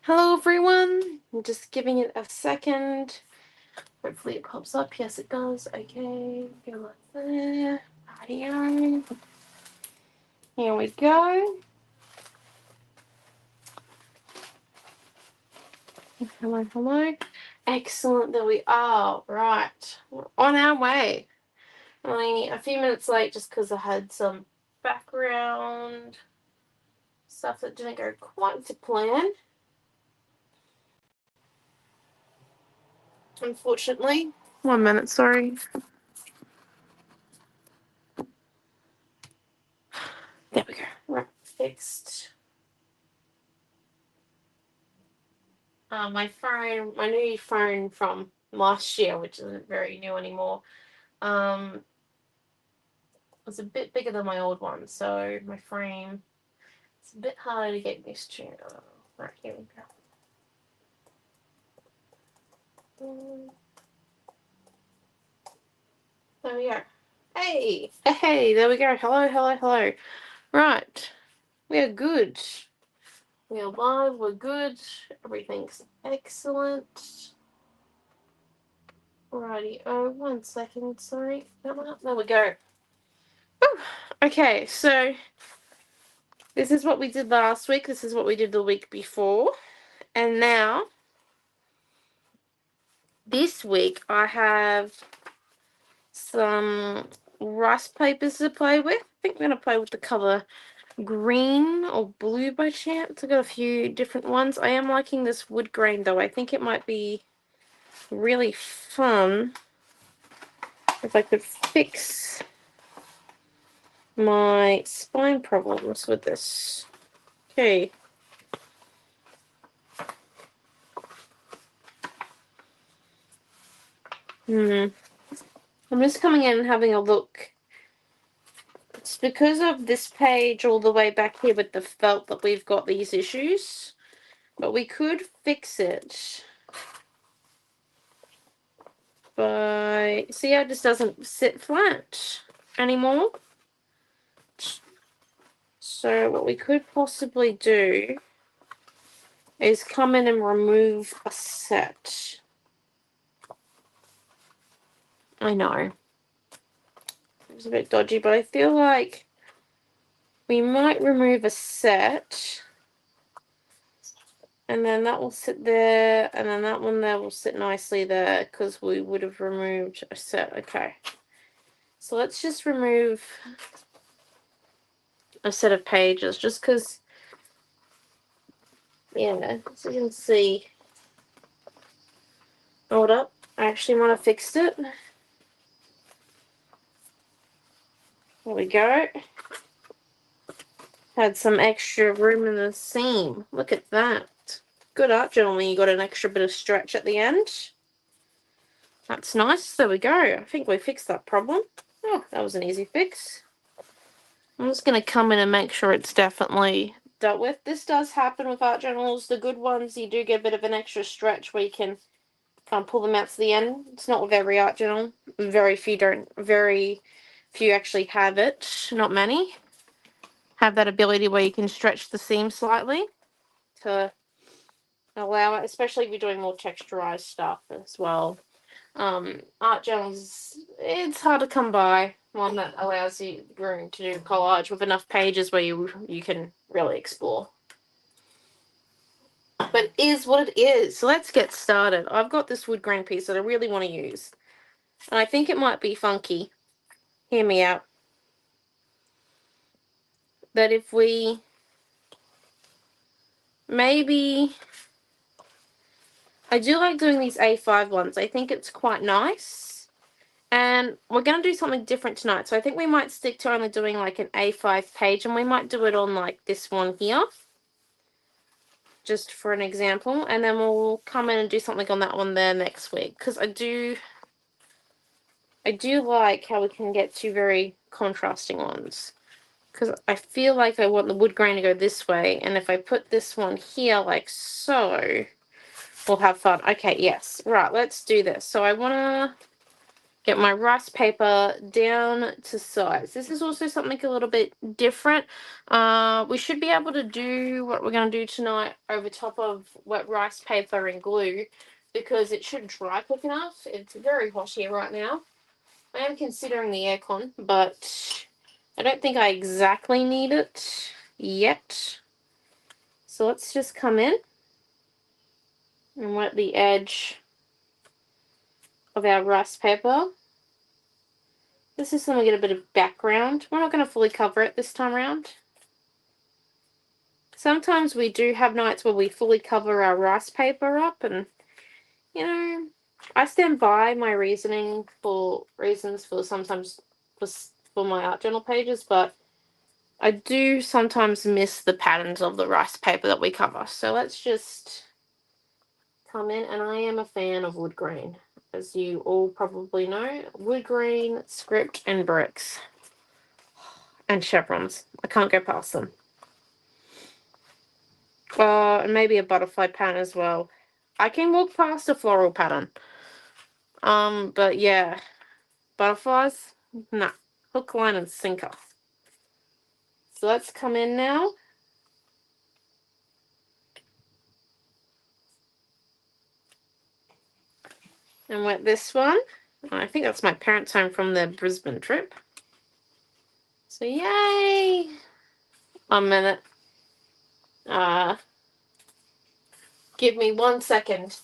Hello everyone, I'm just giving it a second. Hopefully it pops up. Yes it does. Okay, go like there. Radio. Here we go. Hello. Excellent, there we are. Right, we're on our way. Only a few minutes late just because I had some background stuff that didn't go quite to plan. Unfortunately. 1 minute, sorry. There we go. Right, fixed. My new phone from last year, which isn't very new anymore, was a bit bigger than my old one, so my frame it's a bit harder to get used to. Right, here we go. There we go. Hey, there we go. Hello. Right, we are good. We are live. We're good. Everything's excellent. Righty. Oh, 1 second. Sorry. There we go. Whew. Okay, so this is what we did last week. This is what we did the week before. And now, this week, I have some rice papers to play with. I think I'm going to play with the colour green or blue by chance. I've got a few different ones. I am liking this wood grain, though. I think it might be really fun if I could fix my spine problems with this. Okay. I'm just coming in and having a look. It's because of this page all the way back here with the felt that we've got these issues. But we could fix it by... See how it just doesn't sit flat anymore? So what we could possibly do is come in and remove a set. I know. It's a bit dodgy, but I feel like we might remove a set. And then that will sit there, and then that one there will sit nicely there, because we would have removed a set. Okay. So let's just remove a set of pages, just because, yeah, as you can see. Hold up. I actually want to fix it. There we go. Had some extra room in the seam. Look at that. Good art, gentlemen. You got an extra bit of stretch at the end. That's nice. There we go. I think we fixed that problem. Oh, that was an easy fix. I'm just going to come in and make sure it's definitely dealt with. This does happen with art journals. The good ones, you do get a bit of an extra stretch where you can kind of pull them out to the end. It's not with every art journal. Very few actually have it. Not many have that ability where you can stretch the seam slightly to allow it, especially if you're doing more texturized stuff as well. Art journals, it's hard to come by one that allows you room to do collage with enough pages where you can really explore. But it is what it is. So let's get started. I've got this wood grain piece that I really want to use. And I think it might be funky. Hear me out. That if we maybe... I do like doing these A5 ones. I think it's quite nice. And we're going to do something different tonight. So I think we might stick to only doing like an A5 page. And we might do it on like this one here. Just for an example. And then we'll come in and do something on that one there next week. Because I do like how we can get two very contrasting ones. Because I feel like I want the wood grain to go this way. And if I put this one here like so... We'll have fun. Okay, yes. Right, let's do this. So I want to get my rice paper down to size. This is also something a little bit different. We should be able to do what we're going to do tonight over top of wet rice paper and glue, because it should dry quick enough. It's very hot here right now. I am considering the aircon, but I don't think I exactly need it yet. So let's just come in and wet the edge of our rice paper. This is going to get a bit of background. We're not going to fully cover it this time around. Sometimes we do have nights where we fully cover our rice paper up, and, you know, I stand by my reasons for sometimes for my art journal pages, but I do sometimes miss the patterns of the rice paper that we cover. So let's just come in, and I am a fan of wood grain, as you all probably know. Wood grain, script, and bricks. And chevrons. I can't go past them. And maybe a butterfly pattern as well. I can walk past a floral pattern. But yeah, butterflies, nah. Hook, line, and sinker. So let's come in now. And wet this one. I think that's my parents' home from their Brisbane trip. So yay! 1 minute. Give me 1 second.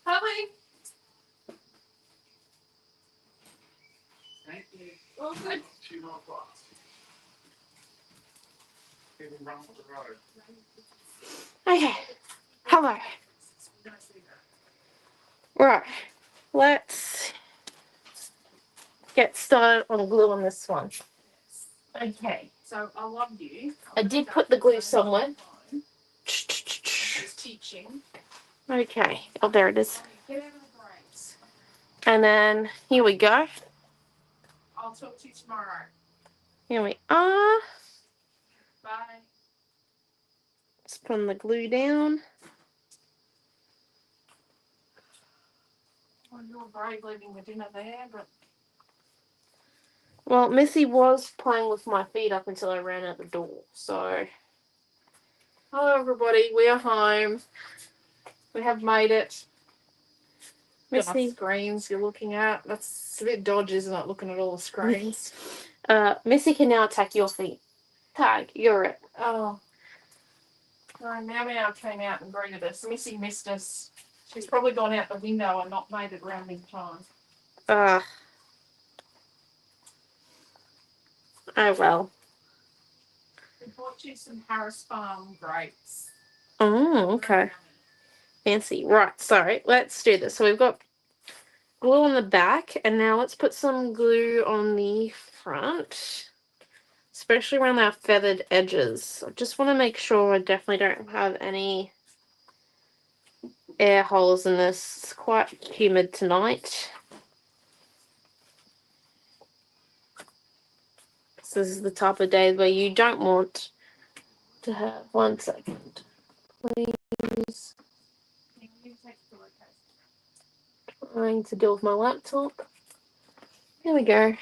Holly. Thank you. Oh, good. 2 more plots. People run up the road. Okay. Hello. Right. Let's get started on glue on this one. Okay. So I love you. I did put the glue somewhere. Just teaching. Okay. Oh, there it is. Get out of the breaks. And then here we go. I'll talk to you tomorrow. Here we are. Bye. Just putting the glue down. Well, you were brave leaving the dinner there, but... Well, Missy was playing with my feet up until I ran out the door, so... Hello, everybody. We are home. We have made it. Missy... Screens you're looking at. That's a bit dodgy, isn't it, looking at all the screens? Missy can now attack your feet. Tag, you're it. Oh. No, Meow came out and greeted us. Missy missed us. She's probably gone out the window and not made it round in time. Oh well. We bought you some Harris Farm grapes. Oh, okay. Fancy. Right, so let's do this. So we've got glue on the back, and now let's put some glue on the front, especially around our feathered edges. I just want to make sure I definitely don't have any air holes in this. It's quite humid tonight. So this is the type of day where you don't want to have... 1 second, please. Trying to deal with my laptop. There we go.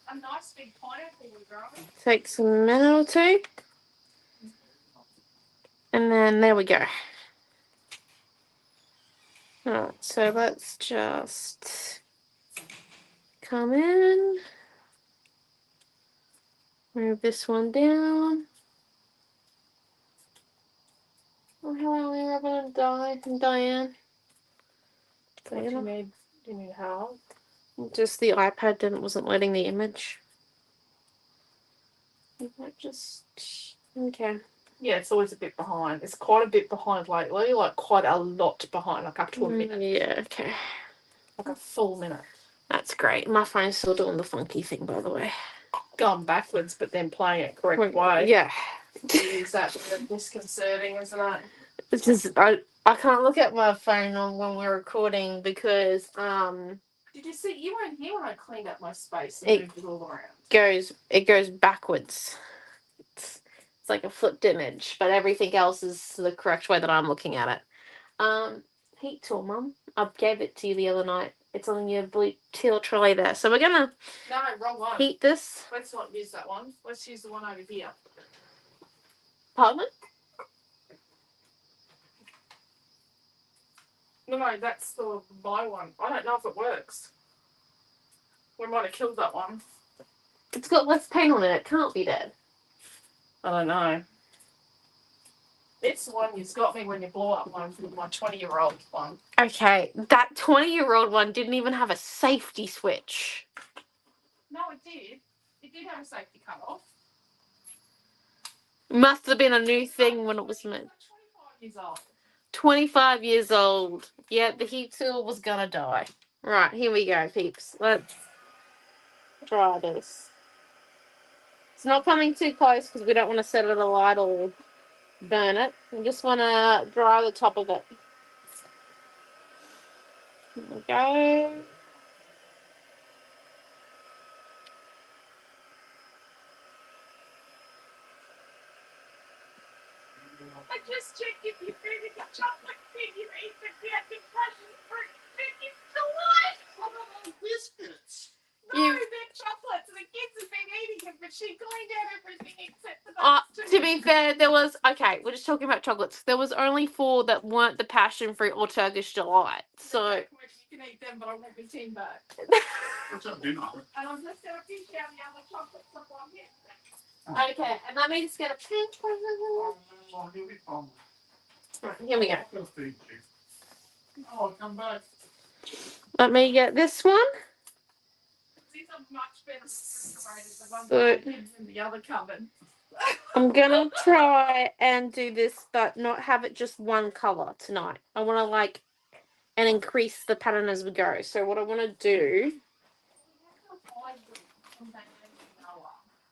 A nice big pineapple we grow. Takes a minute or two. And then there we go. Alright, so let's just come in. Move this one down. Oh, hello, Robin and Diane. What do you need help? Just the iPad wasn't letting the image. Okay. Yeah, it's always a bit behind. It's quite a bit behind lately, like quite a lot behind, like up to a minute. Yeah, okay. Like a full minute. That's great. My phone's still doing the funky thing, by the way. Going backwards, but then playing it correct way. Yeah. Is that disconcerting, isn't it? It's just, I can't look at my phone on when we're recording because Did you see? You weren't here when I cleaned up my space and moved it all around. It goes backwards. It's like a flipped image, but everything else is the correct way that I'm looking at it. Heat tool, Mum. I gave it to you the other night. It's on your blue teal trolley there. So we're gonna No, wrong one. heat this. Let's not use that one. Let's use the one over here. Pardon? No, that's the my one. I don't know if it works. We might have killed that one. It's got less paint on it. It can't be dead. I don't know. It's the one you've got me when you blow up one with my 20-year-old one. Okay, that 20-year-old one didn't even have a safety switch. No, it did. It did have a safety cutoff. Must have been a new thing when it was made. 25 years old. 25 years old. Yeah, the heat tool was gonna die. Right, here we go, peeps. Let's try this. It's not coming too close because we don't want to set it alight or burn it. We just want to dry the top of it. Here we go. I just checked if you're eating a chocolate cake, you eat the candy passion fruit. It's delightful. Biscuits. No, they're chocolates. The kids have been eating it, but she cleaned out everything except for those To be fair, there was... Okay, we're just talking about chocolates. There was only 4 that weren't the passion fruit or Turkish delight. So... You can eat them, but I want my team back. What's up, dinner? And I'm just going to fish out the other chocolates up on here. Okay, and let me just get a pink one. Oh, he'll be fine. Right, here we go. I'll feed you. Oh, come back. Let me get this one. These are much better refrigerated than the ones So- that the kids in the other cupboard. I'm gonna try and do this, but not have it just one color tonight. I want to like and increase the pattern as we go. So what I want to do,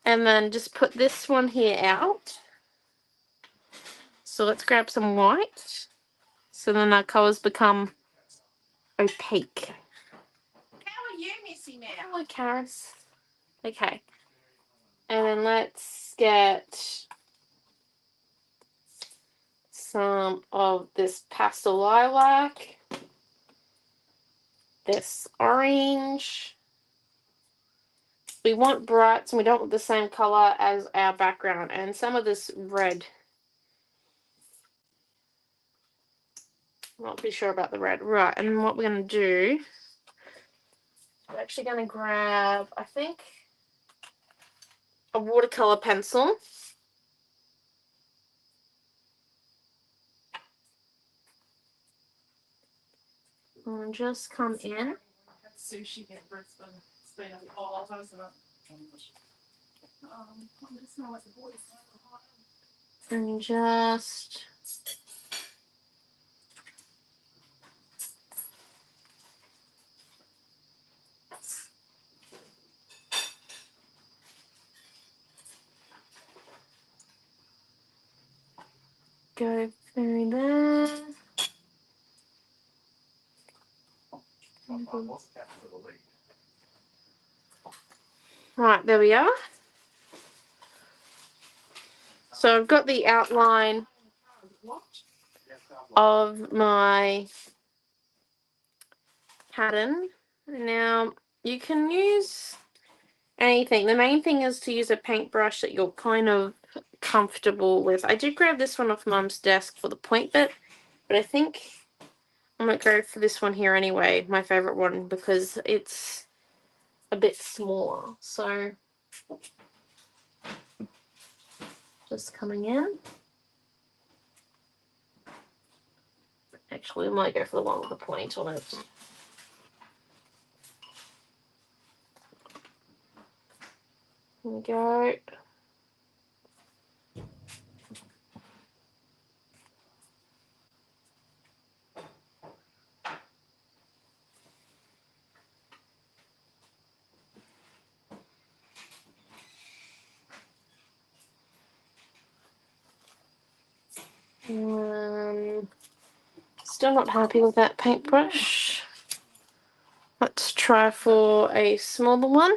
and then just put this one here out. So let's grab some white. So then our colors become opaque. How are you, Missy, now? Hello, Karis. Okay. And then let's get some of this pastel lilac. This orange. We want brights and we don't want the same color as our background. And some of this red. I'm not too sure about the red. Right, and what we're going to do, we're actually going to grab, I think, a watercolor pencil. And just come in. Had sushi in Brisbane. It's been a while, hasn't it? I just know what the boys say. And just go through there. Right, there we are. So I've got the outline of my pattern. Now, you can use anything. The main thing is to use a paintbrush that you're kind of comfortable with. I did grab this one off Mum's desk for the point bit, but I think I'm going to go for this one here anyway, my favourite one, because it's a bit smaller. So, just coming in. Actually, we might go for the one with the point on it. Here we go. Still not happy with that paintbrush. Let's try for a smaller one.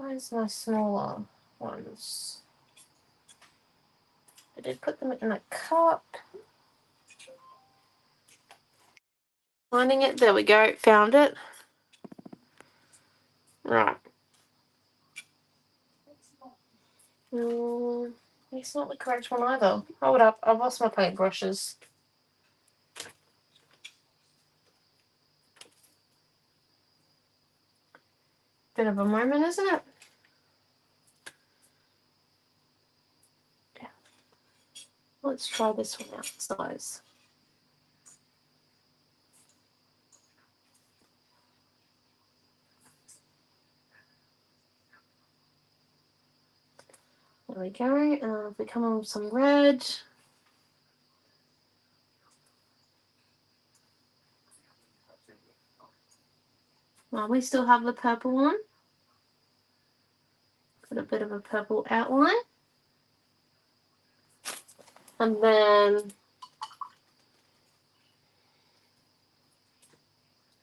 Where's my smaller ones? I did put them in a cup. Finding it. There we go. Found it. Right. It's not the correct one either. Hold up. I've lost my paintbrushes. Bit of a moment, isn't it? Yeah. Let's try this one out, size. There we go. If we come on with some red. Well, we still have the purple one. Put a bit of a purple outline. And then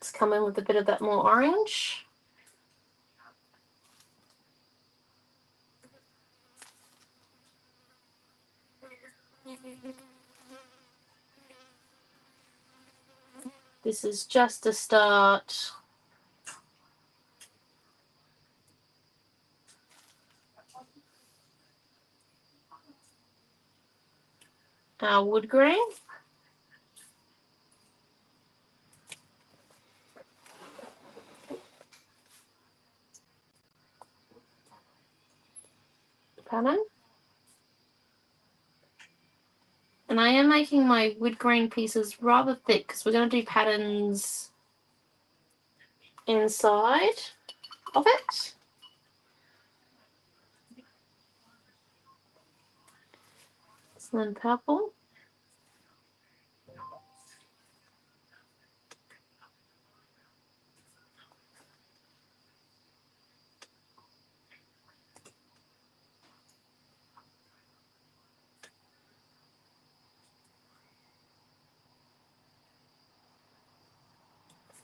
let's come in with a bit of that more orange. This is just a start. Our wood grain. Pattern. And I am making my wood grain pieces rather thick because we're going to do patterns inside of it. And then purple.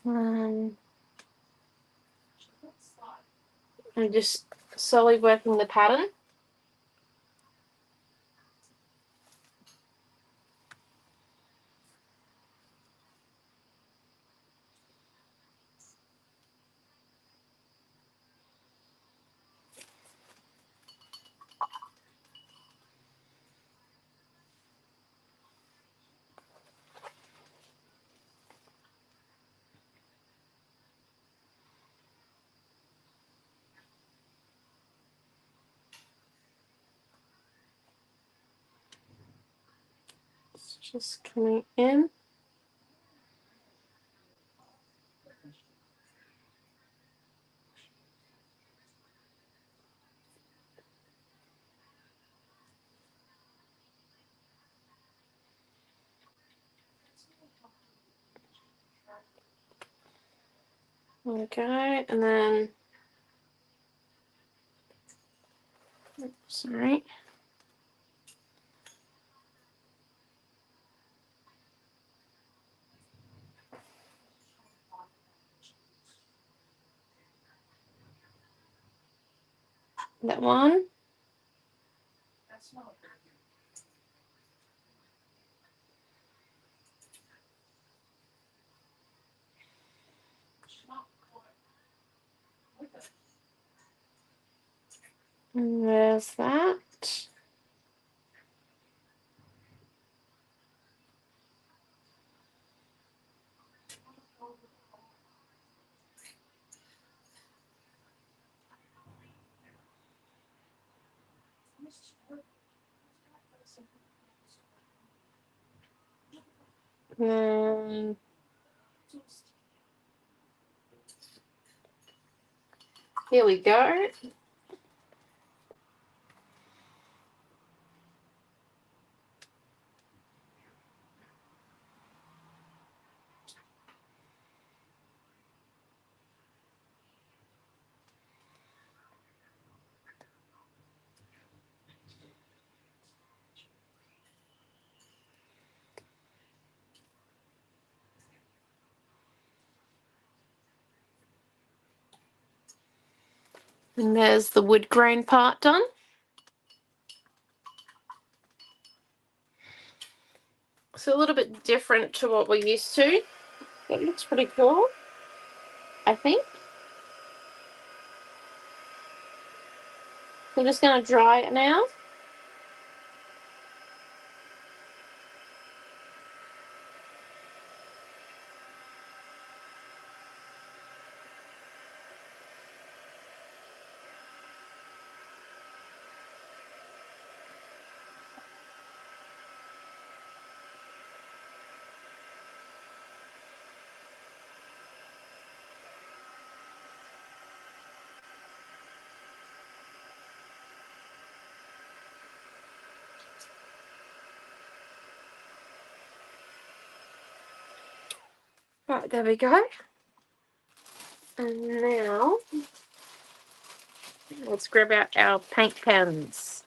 And I'm just slowly working the pattern. It's just coming in. Okay, and then, sorry. That one. That's not good. It's not quite with it. And there's that. And here we go. And there's the wood grain part done. So a little bit different to what we're used to. It looks pretty cool, I think. I'm just going to dry it now. Right, there we go. And now, let's grab out our paint pens.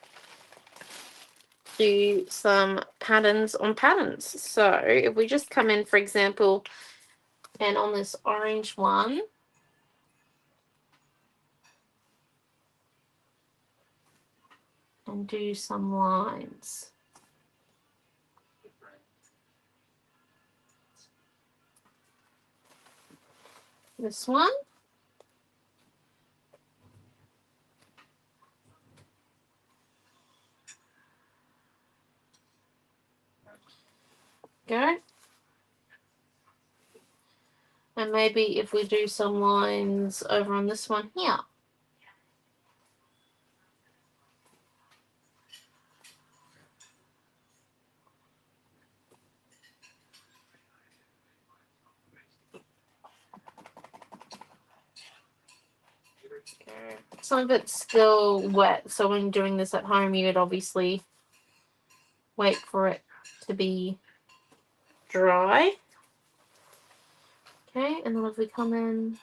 Do some patterns on patterns. So, if we just come in, for example, and on this orange one, and do some lines. This one. Go. And maybe if we do some lines over on this one here. Some of it's still wet, so when doing this at home, you'd obviously wait for it to be dry. Okay, and then if we come in,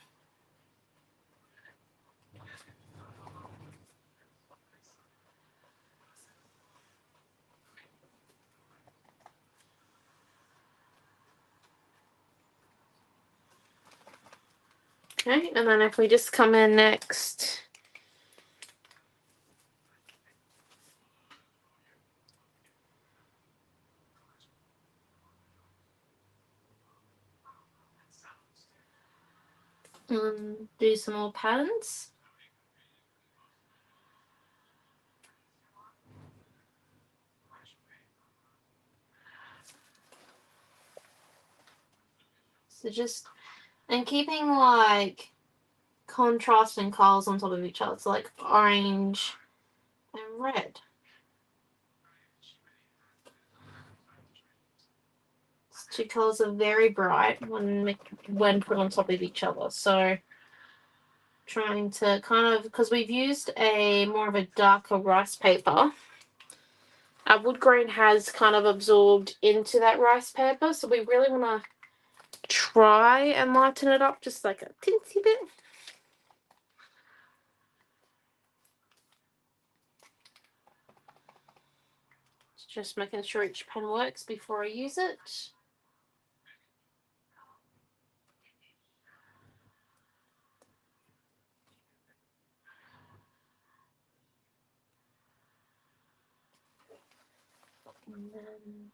okay, and then if we just come in next, and do some more patterns. So just, and keeping like contrasting colours on top of each other, so like orange and red. These two colours are very bright when put on top of each other. So trying to kind of, because we've used a more of a darker rice paper, our wood grain has kind of absorbed into that rice paper, so we really want to try and lighten it up just like a teensy bit. Just making sure each pen works before I use it. And then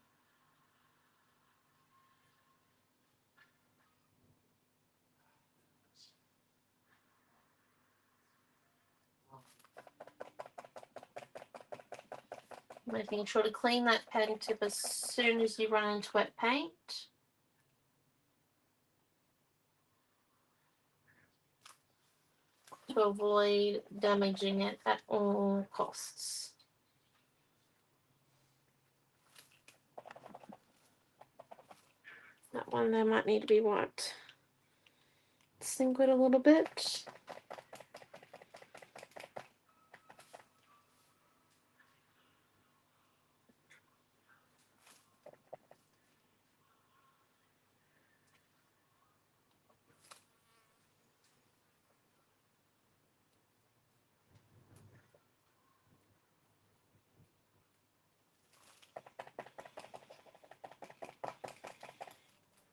making sure to clean that pen tip as soon as you run into wet paint. To avoid damaging it at all costs. That one there might need to be wiped. Sink it a little bit.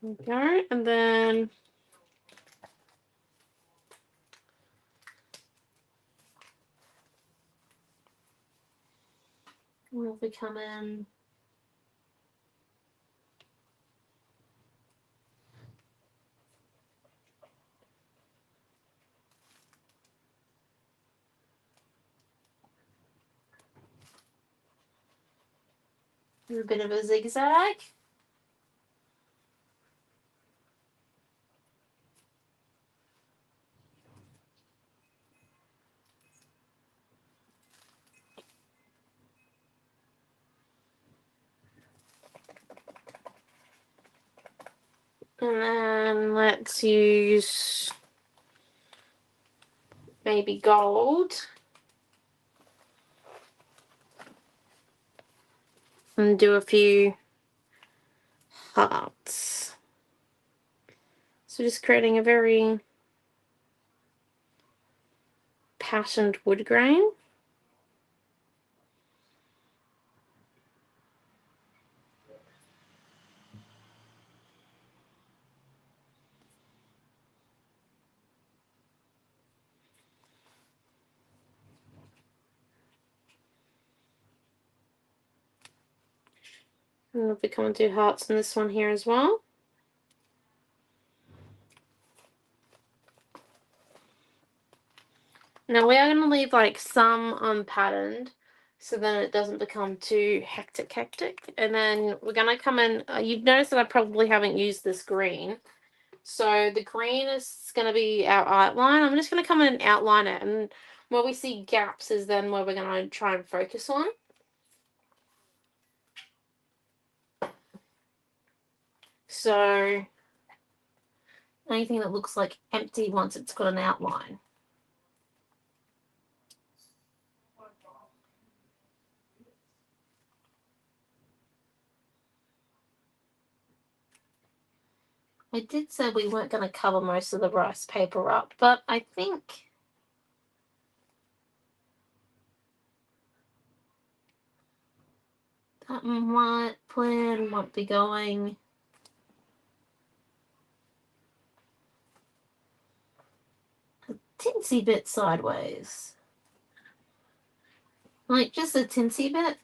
Okay, and then we come in. A bit of a zigzag. And then let's use maybe gold. And do a few hearts. So just creating a very patterned wood grain. And we'll be coming through hearts in this one here as well. Now we are going to leave like some unpatterned so then it doesn't become too hectic. And then we're going to come in, you've noticed that I probably haven't used this green. So the green is going to be our outline. I'm just going to come in and outline it, and where we see gaps is then where we're going to try and focus on. So anything that looks like empty once it's got an outline. I did say we weren't going to cover most of the rice paper up, but I think that plan might be going a tinsy bit sideways. Like just a tinsy bit.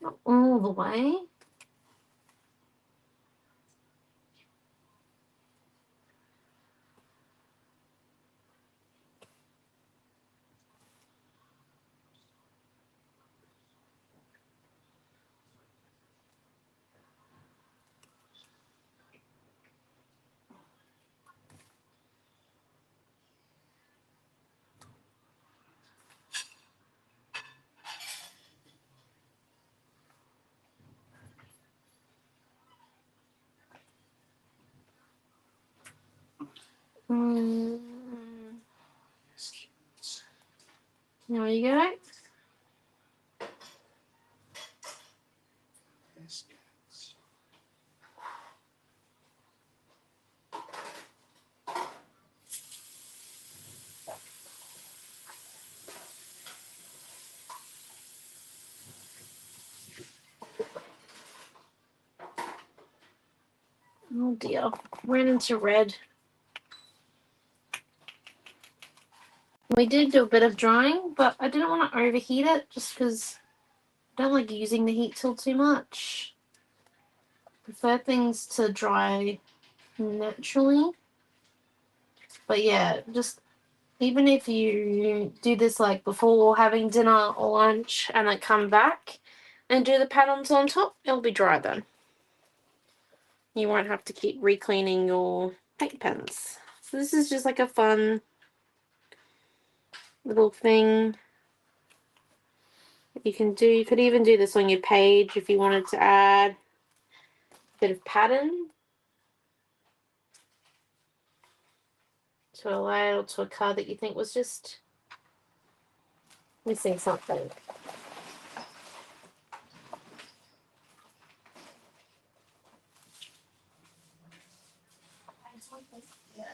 Not all the way. There we go. Oh dear, ran into red. We did do a bit of drying, but I didn't want to overheat it just because I don't like using the heat tool too much. I prefer things to dry naturally. But yeah, just even if you do this like before having dinner or lunch and then come back and do the patterns on top, it'll be dry then. You won't have to keep re-cleaning your paint pens. So this is just like a fun little thing that you can do. You could even do this on your page if you wanted to add a bit of pattern to a layer or to a card that you think was just missing something. Yeah.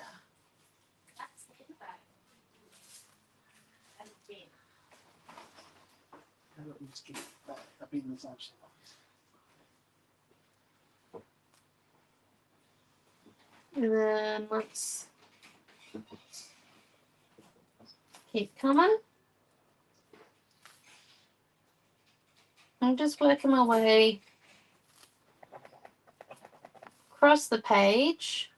And then let's keep coming. I'm just working my way across the page.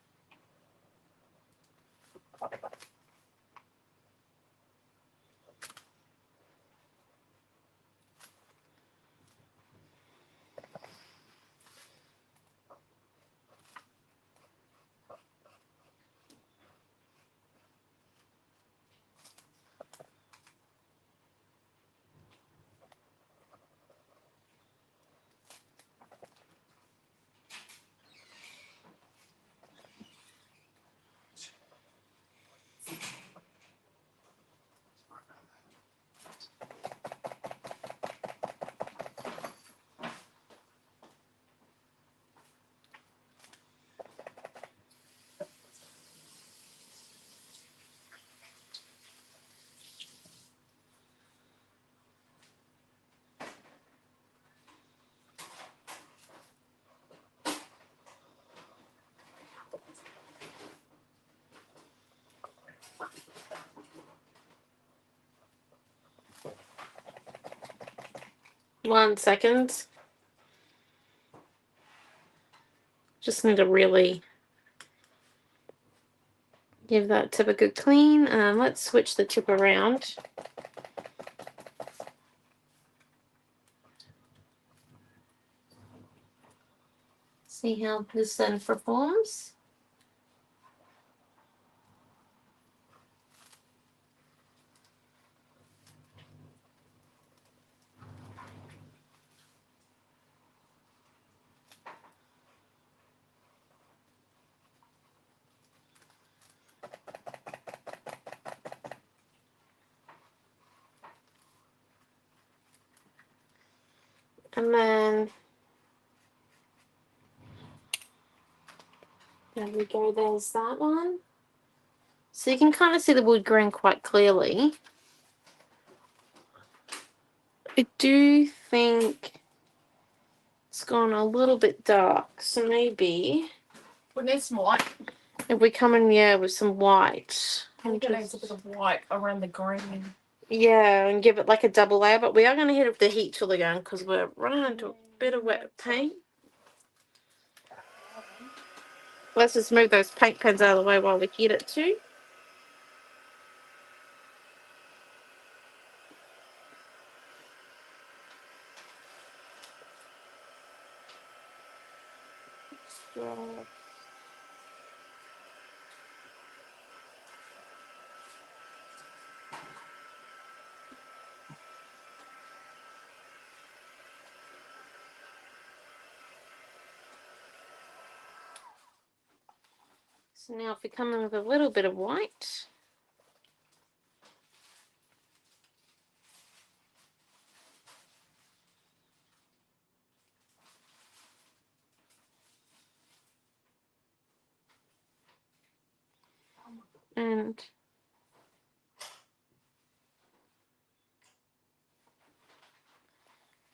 One second. Just need to really give that tip a good clean. Let's switch the tip around. See how this then performs. And then there we go, there's that one. So you can kind of see the wood grain quite clearly. I do think it's gone a little bit dark, so maybe We need some white. if we come in, yeah, with some white. I think it needs a bit of white around the green. Yeah, and give it like a double layer, but we are going to hit it with the heat tool again because we're running into a bit of wet paint. Let's just move those paint pens out of the way while we heat it too. So now if we come in with a little bit of white. And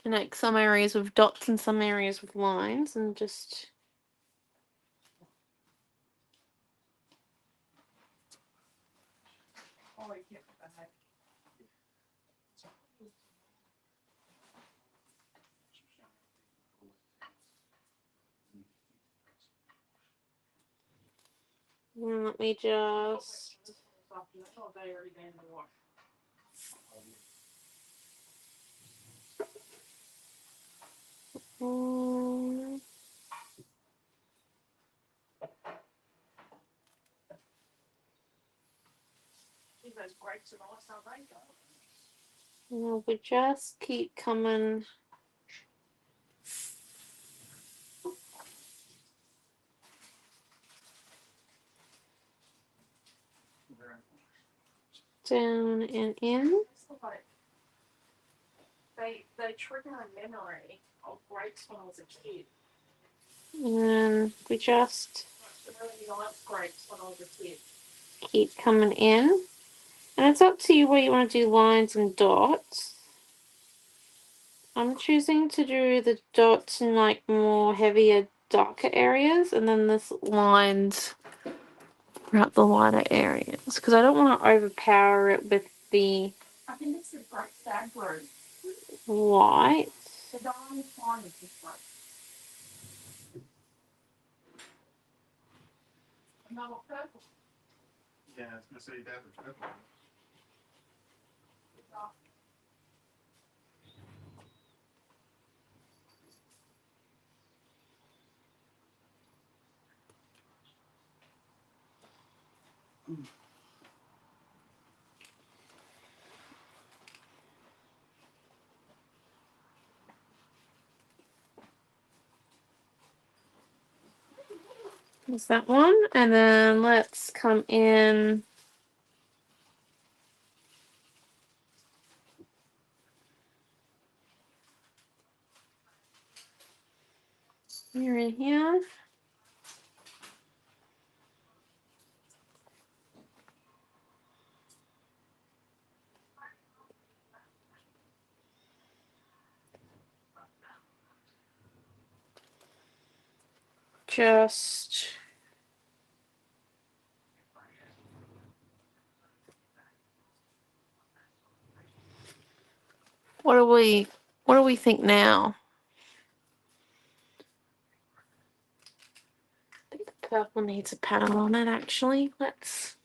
connect some areas with dots and some areas with lines and just let me just we just keep coming down and in. They trigger a memory of grapes when I was a kid. And we just I really liked grapes when I was a kid. keep coming in. And it's up to you where you want to do lines and dots. I'm choosing to do the dots in like more heavier, darker areas, and then this lines throughout the lighter areas because I don't want to overpower it with the I think it's the grape stag root. white. The diamond fine is this way. Another purple. Yeah, I was gonna say that was purple. There's that one. And then let's come in. Here in here. Just what do we think now? I think the purple needs a pattern on it actually. Let's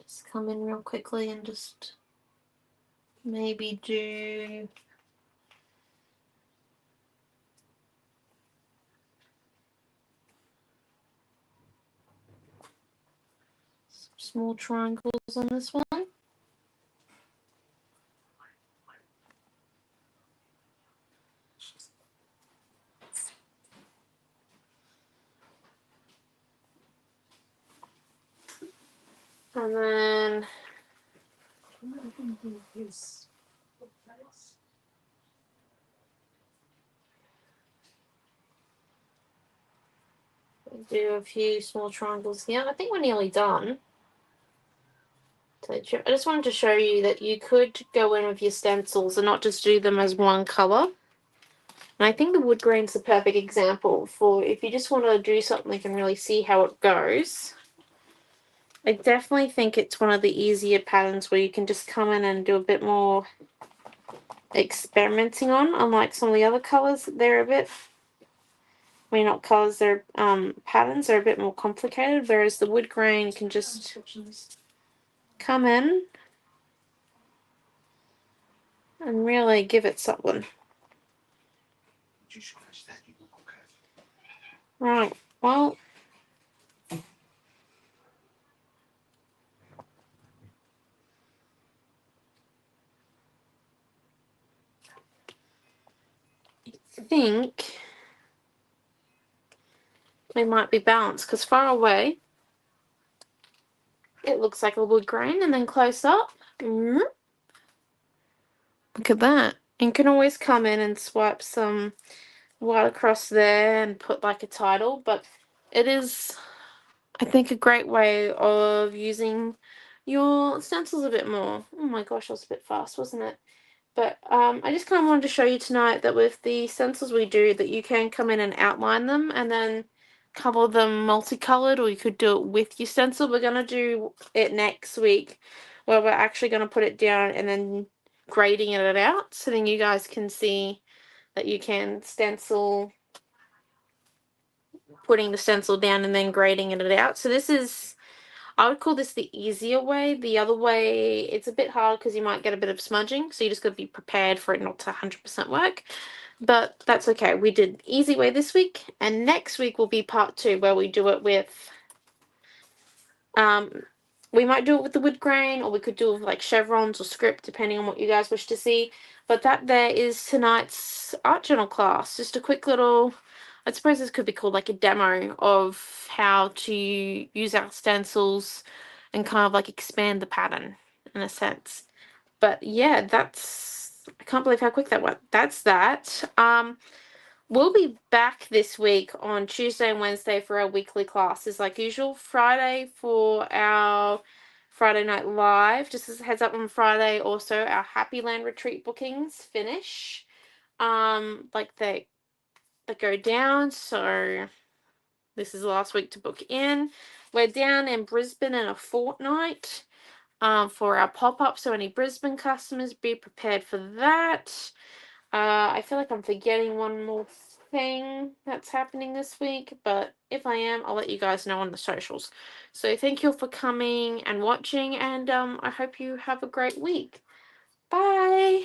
just come in real quickly and just maybe do some small triangles on this one. And then do a few small triangles here. I think we're nearly done. I just wanted to show you that you could go in with your stencils and not just do them as one color. And I think the wood grain's the perfect example for if you just want to do something and really see how it goes. I definitely think it's one of the easier patterns where you can just come in and do a bit more experimenting on, unlike some of the other colors. They're a bit, I mean, not colors, they're patterns are a bit more complicated, whereas the wood grain can just come in and really give it something. Right, well, I think they might be balanced because far away it looks like a wood grain, and then close up, look at that. And you can always come in and swipe some white across there and put like a title, but it is, I think, a great way of using your stencils a bit more. Oh my gosh, that was a bit fast, wasn't it? But I just kind of wanted to show you tonight that with the stencils we do, that you can come in and outline them and then color them multicolored, or you could do it with your stencil. We're going to do it next week where we're actually going to put it down and then grading it out, so then you guys can see that you can stencil, putting the stencil down and then grading it out. So this is, I would call this the easier way. The other way, it's a bit hard because you might get a bit of smudging, so you just got to be prepared for it not to 100% work. But that's okay. We did easy way this week, and next week will be part 2 where we do it with, we might do it with the wood grain, or we could do it with like chevrons or script, depending on what you guys wish to see. But that there is tonight's art journal class. Just a quick little, I suppose this could be called like a demo of how to use our stencils and kind of like expand the pattern in a sense. But yeah, that's, I can't believe how quick that went. That's that. We'll be back this week on Tuesday and Wednesday for our weekly classes like usual. Friday for our Friday night live. Just as a heads up, on Friday also our Happy Land retreat bookings finish. Like they go down, so this is the last week to book in. We're down in Brisbane in a fortnight. for our pop-up. So any Brisbane customers, be prepared for that. I feel like I'm forgetting one more thing that's happening this week, but if I am, I'll let you guys know on the socials. So thank you all for coming and watching, and I hope you have a great week. Bye!